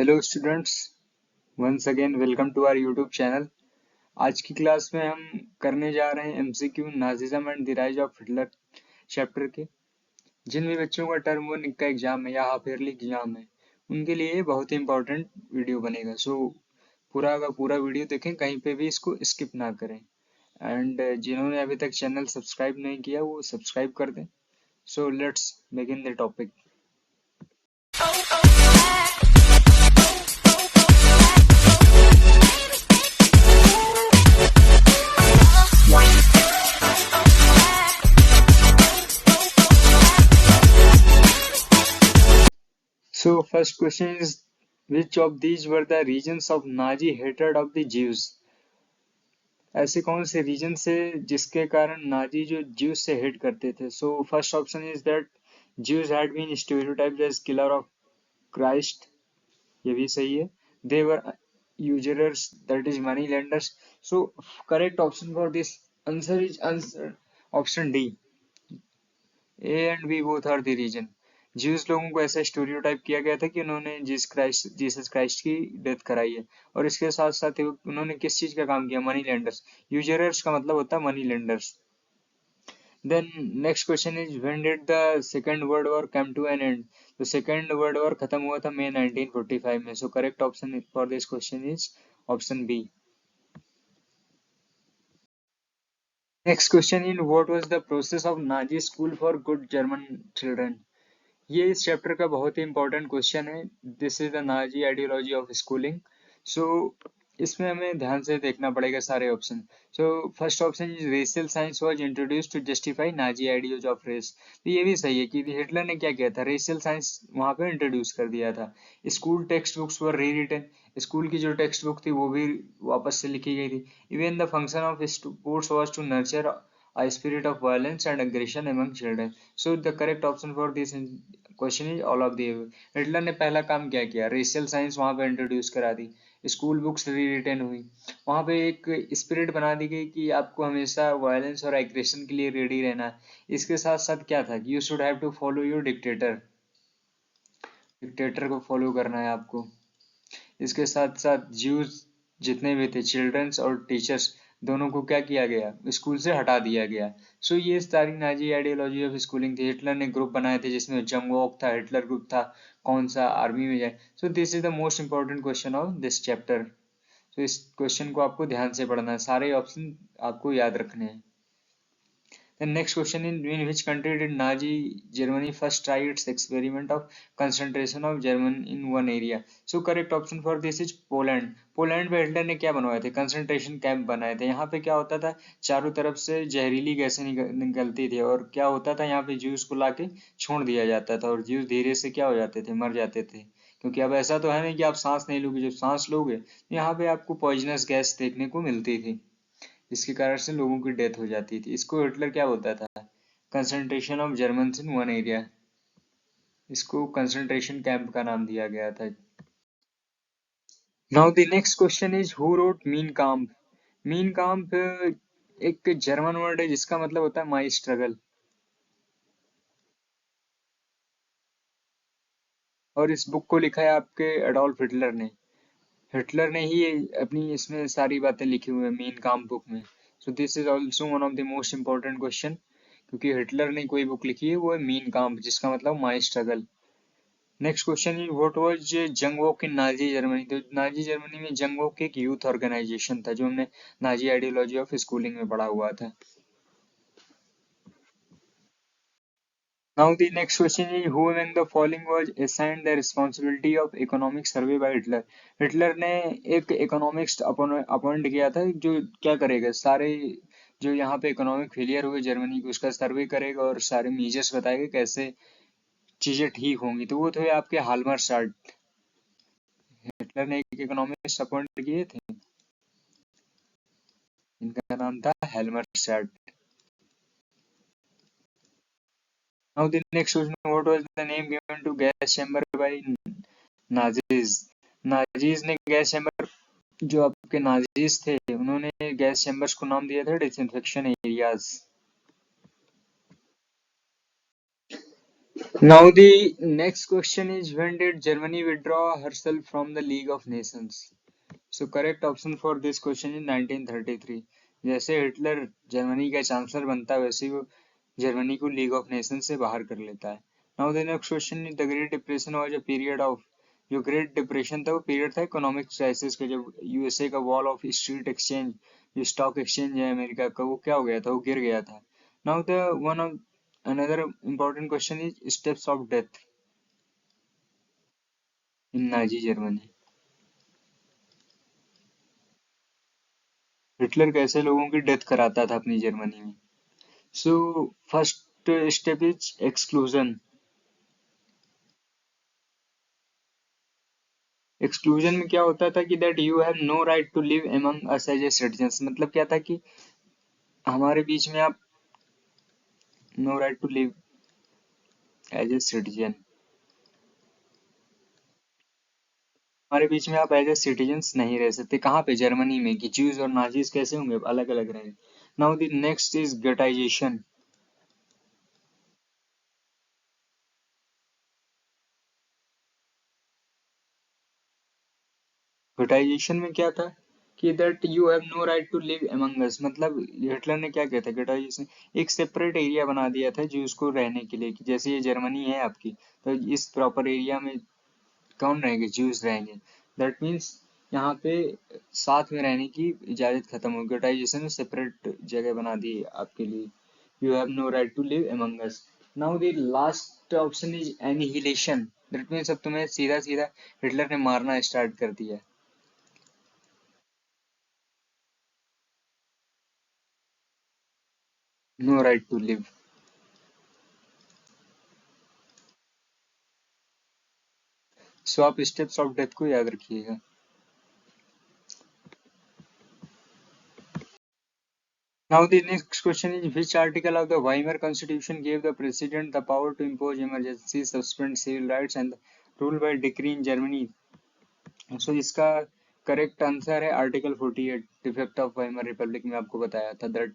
Hello students, once again welcome to our YouTube channel. आज की class में हम करने जा रहे हैं MCQ Nazism and the rise of Hitler chapter के। जिन भी बच्चों का टर्म वन का एग्जाम है या हाफ ईयरली एग्जाम है, उनके लिए ये बहुत ही इंपॉर्टेंट वीडियो बनेगा। सो पूरा का पूरा वीडियो देखें, कहीं पे भी इसको स्किप ना करें। एंड जिन्होंने अभी तक चैनल सब्सक्राइब नहीं किया वो सब्सक्राइब कर दें। So let's begin the topic. So first question is, which of these were the regions of Nazi hatred of the Jews? ऐसे कौन से रीजन से जिसके कारण नाजी जो ज्यूज से हेट करते थे? सो first option is that Jews had been stereotyped as killer of Christ. ये भी सही है. They were usurers, that is money lenders. So correct option for this answer is answer option D. A and B both are the reason. Juice लोगों को ऐसा स्टोरियोटाइप किया गया था कि उन्होंने जीसस क्राइस्ट की डेथ कराई है, और इसके साथ साथ उन्होंने किस चीज का काम किया? Money lenders. यूजरर्स का मतलब होता है money lenders. Then next question is, when did the second world war come to an end? तो सेकंड वर्ल्ड वॉर खत्म हुआ था मई 1945 में. So correct option for this question is option B. Next question in, what was the process of Nazi school for good German children? ये इस chapter का बहुत ही इंपॉर्टेंट क्वेश्चन है. This is the Nazi ideology of schooling. सो इसमें हमें ध्यान से देखना पड़ेगा सारे option. So first option is, racial science was introduced to justify Nazi ideology of race. तो ये भी सही है कि हिटलर ने क्या किया था, रेशियल साइंस वहां पे इंट्रोड्यूस कर दिया था. स्कूल टेक्स्ट बुक्स वर री रिटन. स्कूल की जो टेक्स्ट बुक थी वो भी वापस से लिखी गई थी. Even the function of sports was to nurture a spirit of violence and aggression among children. So the correct option for this question is all of the. Hitler ने पहला काम क्या किया? रेशियल साइंस वहां पे इंट्रोड्यूस करा दी. School books री written हुई. वहां पे एक स्पिरिट बना दी गई कि आपको हमेशा वायलेंस और एग्रेशन के लिए रेडी रहना है. इसके साथ साथ क्या था कि you should have to follow your dictator. Dictator को फॉलो करना है आपको. इसके साथ साथ ज्यूज जितने भी थे, चिल्ड्रंस और टीचर्स, दोनों को क्या किया गया? स्कूल से हटा दिया गया. सो ये सारी नाजी आइडियोलॉजी ऑफ स्कूलिंग थी. हिटलर ने ग्रुप बनाए थे जिसमें जंगवॉक था, हिटलर ग्रुप था, कौन सा आर्मी में जाए. So this is the most important question of this chapter. तो इस क्वेश्चन को आपको ध्यान से पढ़ना है, सारे ऑप्शन आपको याद रखने हैं. The next question is, in which country did Nazi Germany first try its experiment of concentration of German in one area? So correct option for this is Poland. Poland में हिटलर ने क्या बनवाए थे? Concentration camp बनाए थे. यहाँ पे क्या होता था, चारों तरफ से जहरीली गैसें निकलती थी, और क्या होता था, यहाँ पे ज्यूस को लाके छोड़ दिया जाता था, और ज्यूस धीरे से क्या हो जाते थे? मर जाते थे. क्योंकि अब ऐसा तो है नहीं कि आप सांस नहीं लोगे. जब सांस लोगे तो यहाँ पे आपको पॉइजनस गैस देखने को मिलती थी, जिसके कारण से लोगों की डेथ हो जाती थी. इसको हिटलर क्या बोलता था? Concentration of Germans in one area. इसको कंसंट्रेशन कैंप का नाम दिया गया था. Now the next question is, who wrote Mein Kampf? Mein Kampf एक जर्मन वर्ड है जिसका मतलब होता है माई स्ट्रगल, और इस बुक को लिखा है आपके एडोल्फ हिटलर ने. हिटलर ने ही अपनी इसमें सारी बातें लिखी हुई है मीन काम्प बुक में. So this is also one of the most important question, क्योंकि हिटलर ने कोई बुक लिखी है वो है मीन काम्प, जिसका मतलब माई struggle. Next question is, what was जंग वॉक इन नाजी जर्मनी? तो नाजी जर्मनी में जंग वॉक एक यूथ ऑर्गेनाइजेशन था, जो हमने नाजी आइडियोलॉजी ऑफ स्कूलिंग में पढ़ा हुआ था. Now the next question is, who among the following was assigned the responsibility of economic survey by Hitler? Hitler ने एक इकोनॉमिक्स अपॉइंट किया था, जो क्या करेगा, सारे जो यहाँ पे इकोनॉमिक फेलियर हुए जर्मनी की उसका सर्वे करेगा और सारे मेजर्स बताएगा कैसे चीजें ठीक होंगी. तो वो थे आपके हाल्मरशाल्ट. हिटलर ने एक इकोनॉमिस्ट अपॉइंट किए थे, इनका नाम था हेल्मरशैट. Now the next question, what was the name given to gas chamber by Nazis? Nazis ने गैस चैम्बर, जो आपके नाजीज थे उन्होंने गैस चैम्बर्स को नाम दिया था disinfection areas. Now the next question is, when did Germany withdraw herself from the League of Nations? So correct option for this question is 1933. जैसे हिटलर जर्मनी का चांसलर बनता है वैसे ही वो जर्मनी को लीग ऑफ नेशन से बाहर कर लेता है। Now the next question is, the great depression was a period of, जो ग्रेट डिप्रेशन था वो पीरियड था इकोनॉमिक क्राइसिस का, जब यूएसए का वॉल ऑफ स्ट्रीट एक्सचेंज, जो स्टॉक एक्सचेंज है अमेरिका का, वो क्या हो गया था, वो गिर गया था। Now the one of another important question is steps of death in Nazi Germany. Hitler कैसे लोगों की डेथ कराता था अपनी जर्मनी में? So first step is exclusion. Exclusion में क्या होता था कि that you have no right to live among us as a citizen, मतलब क्या था कि हमारे बीच में आप, no right to live as a citizen, हमारे बीच में आप एज ए सिटीजन्स नहीं रह सकते। कहाँ पे? जर्मनी में। कि ज्यूज और नाजीज कैसे होंगे? अलग अलग रहेंगे। Now the next is ghettoization. Ghettoization में क्या था कि that you have no right to live among us, मतलब हिटलर ने क्या किया था गटाइजेशन, एक सेपरेट एरिया बना दिया था ज्यूज को रहने के लिए, कि जैसे ये जर्मनी है आपकी, तो इस प्रॉपर एरिया में कौन रहेंगे? ज्यूज रहेंगे। दैट मीन्स यहाँ पे साथ में रहने की इजाजत खत्म हो, गटाइजेशन में सेपरेट जगह बना दी आपके लिए। You have no right to live among us. Now the last option is annihilation. That means अब तुम्हें सीधा सीधा हिटलर ने मारना स्टार्ट कर दिया। No right to live. So आप स्टेप्स ऑफ डेथ को याद रखिएगा। Now the next question is, which article of the Weimar Constitution gave the president the power to impose emergency, suspend civil rights and rule by decree in Germany? So इसका correct answer है article 48, defect of Weimar Republic में आपको बताया था that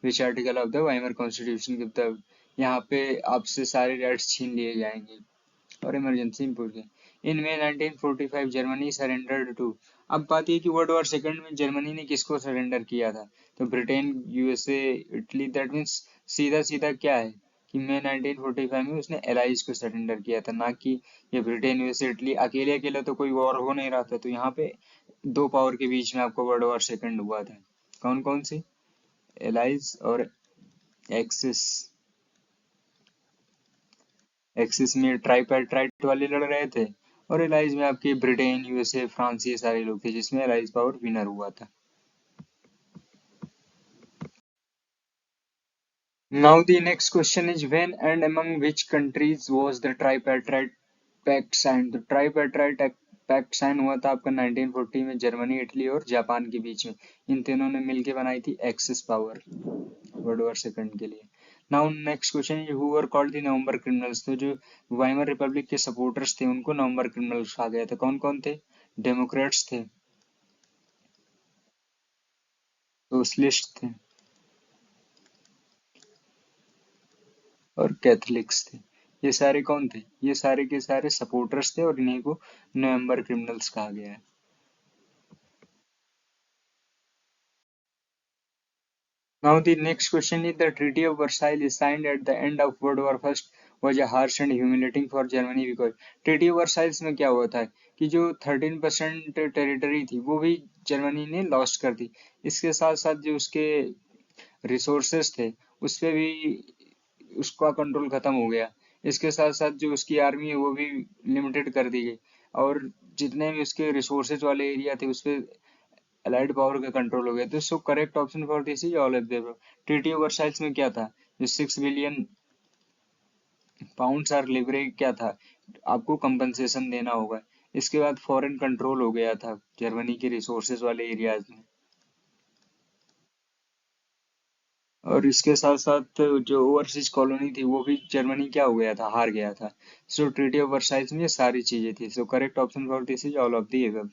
which article of the Weimar constitution give the, यहाँ पे आपसे सारे राइट्स छीन लिए जाएंगे और इमरजेंसी में पूछ गए। इन मई 1945 जर्मनी सरेंडर्ड टू। अब बात ये कि वर्ल्ड वॉर सेकंड में जर्मनी ने किसको सरेंडर किया था? तो Britain, USA, Italy. That means सीधा सीधा क्या है कि मई 1945 में उसने एलाइज को सरेंडर किया था, ना कि ये ब्रिटेन, यूएसए, इटली। अकेले अकेले तो कोई वॉर हो नहीं रहा था, तो यहाँ पे दो पावर के बीच में आपको वर्ल्ड वॉर सेकंड हुआ था। कौन कौन सी? एलाइज और एक्सिस। एक्सिस में ट्राइपेट्राइट वाले लड़ रहे थे, और एलाइज में आपके ब्रिटेन, यूएसए, फ्रांस, ये सारे लोग थे, जिसमें एलाइज पावर विनर हुआ था। Now the next question is, when and among which countries was the tripartite pact sign? तो ट्राइपेट्राइट पैक्ट साइन हुआ था आपका 1940 में जर्मनी, इटली और जापान के बीच में। इन तीनों ने मिलकर बनाई थी axis power world war second के लिए। Now next question is, who were called the November criminals? तो जो वाइमर रिपब्लिक के सपोर्टर्स थे उनको नवंबर क्रिमिनल्स कहा गया था। कौन कौन थे? डेमोक्रेट्स थे, सोशलिस्ट थे, और कैथलिक्स थे। ये सारे कौन थे? ये सारे के सारे सपोर्टर्स थे, और इन्हीं को नवंबर क्रिमिनल्स कहा गया है। Now the next question is, the Treaty of Versailles is signed at the end of World War First was a harsh and humiliating for Germany because Treaty of Versailles में क्या हुआ था कि जो 13% टेरिटरी थी वो भी जर्मनी ने लॉस्ट कर दी। इसके साथ साथ जो उसके रिसोर्सेस थे उस पे भी उसका कंट्रोल खत्म हो गया। इसके साथ साथ जो उसकी आर्मी है वो भी लिमिटेड कर दी गई, और जितने भी उसके रिसोर्सेज वाले एरिया थे उस पे अलाइड पावर का कंट्रोल हो गया। तो सो correct option for this is all of the above. Treaty of Versailles में क्या था? जो 6 बिलियन पाउंड्स आर लिवरेज क्या था, आपको कंपनसेशन देना होगा। इसके बाद फॉरेन कंट्रोल हो गया था जर्मनी के रिसोर्सेज वाले एरियाज में, और इसके साथ साथ जो ओवरसीज कॉलोनी थी वो भी जर्मनी क्या हो गया था, हार गया था। सो ट्रीटी ऑफ वर्साइल्स में ये सारी चीजें थी। So correct option for this is all of the above.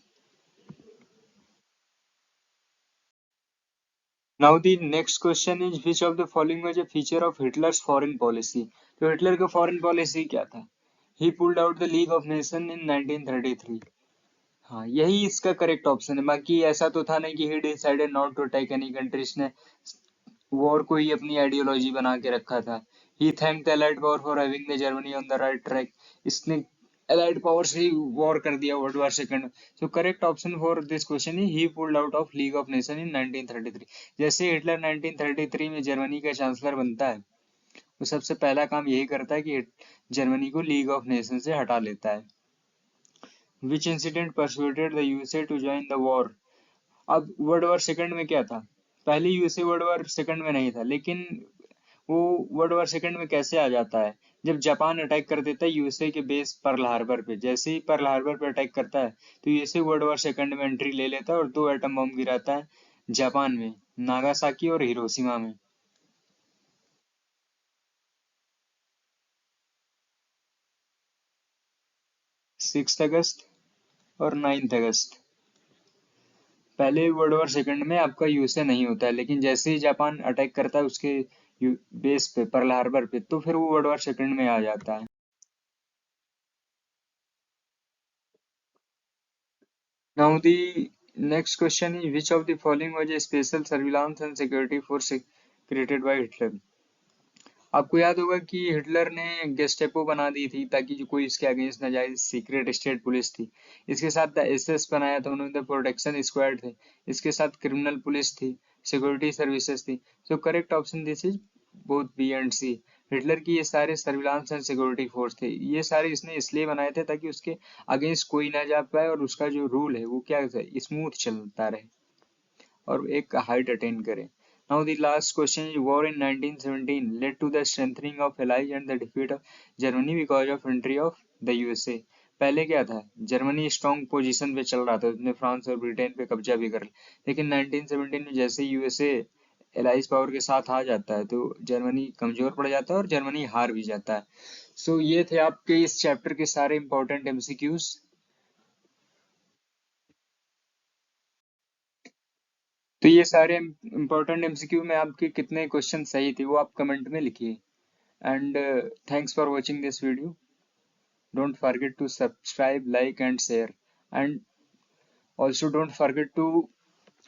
Now the next question is, which of the following was a feature of Hitler's foreign policy? तो हिटलर का फॉरेन पॉलिसी क्या था? ही pulled out the league of nation in 1933। हाँ, यही इसका correct option है। बाकी ऐसा तो था नहीं कि he decided not to attack any countries ने वॉर को ही अपनी आइडियोलॉजी बना के रखा था। He thank the allied power for having the Germany on the right track. इसने एलाइड पावर से ही वॉर कर दिया world war second. So correct option for this question he pulled out of league of nation in 1933। जैसे Hitler 1933 में Germany का chancellor बनता है, वो सबसे पहला काम यही करता है कि जर्मनी को लीग ऑफ नेशन से हटा लेता है। Which incident persuaded the USA to join the war? अब वर्ल्ड वॉर सेकंड में क्या था? पहले यूएसए वर्ल्ड वॉर सेकंड में नहीं था, लेकिन वो वर्ल्ड वॉर सेकंड में कैसे आ जाता है? जब जापान अटैक कर देता है यूएसए के बेस पर्ल हार्बर पे। जैसे ही पर्ल हार्बर पे अटैक करता है, तो यूएसए वर्ल्ड वॉर सेकंड में एंट्री ले लेता है और 2 एटम बम गिराता है जापान में, नागासाकी और हिरोशिमा में। 6 अगस्त और 9 अगस्त। पहले वर्ल्ड वॉर सेकंड में आपका यूएसए नहीं होता है, लेकिन जैसे ही जापान अटैक करता है उसके बेस पे पर्ल हार्बर पे, तो फिर वो वर्ल्ड वॉर सेकंड में आ जाता है। Now the next question is, which of the following was a special surveillance and security force created by Hitler? आपको याद होगा कि हिटलर ने गेस्टेपो बना दी थी ताकि जो कोई इसके अगेंस्ट ना जाए। सीक्रेट स्टेट पुलिस थी। इसके साथ द एसएस बनाया था उन्होंने, प्रोटेक्शन स्क्वाड थे। इसके साथ क्रिमिनल पुलिस थी, सिक्योरिटी सर्विसेज थी। So correct option this is both B and C. Hitler की ये सारे सर्विलांस एंड सिक्योरिटी फोर्स थे। ये सारे इसने इसलिए बनाए थे ताकि उसके अगेंस्ट कोई ना जा पाए और उसका जो रूल है वो क्या स्मूथ चलता रहे और एक हाइट अटेन करे। Now the last question is, war in 1917 led to the strengthening of Allies and the defeat of Germany because of entry of the USA। पहले क्या था? जर्मनी स्ट्रॉन्ग पोजीशन पे चल रहा था, उसने फ्रांस और ब्रिटेन पे कब्जा भी कर लिया, लेकिन 1917 में जैसे यूएसए एलाइज पावर के साथ आ जाता है तो जर्मनी कमजोर पड़ जाता है और जर्मनी हार भी जाता है। सो ये थे आपके इस चैप्टर के सारे इंपॉर्टेंट एमसीक्यूज। तो ये सारे इंपॉर्टेंट एमसीक्यू में आपके कितने क्वेश्चन सही थे वो आप कमेंट में लिखिए। And thanks for watching this video. Don't forget to subscribe, like, and share. And also don't forget to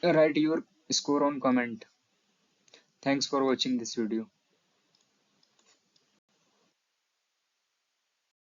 write your score on comment. Thanks for watching this video.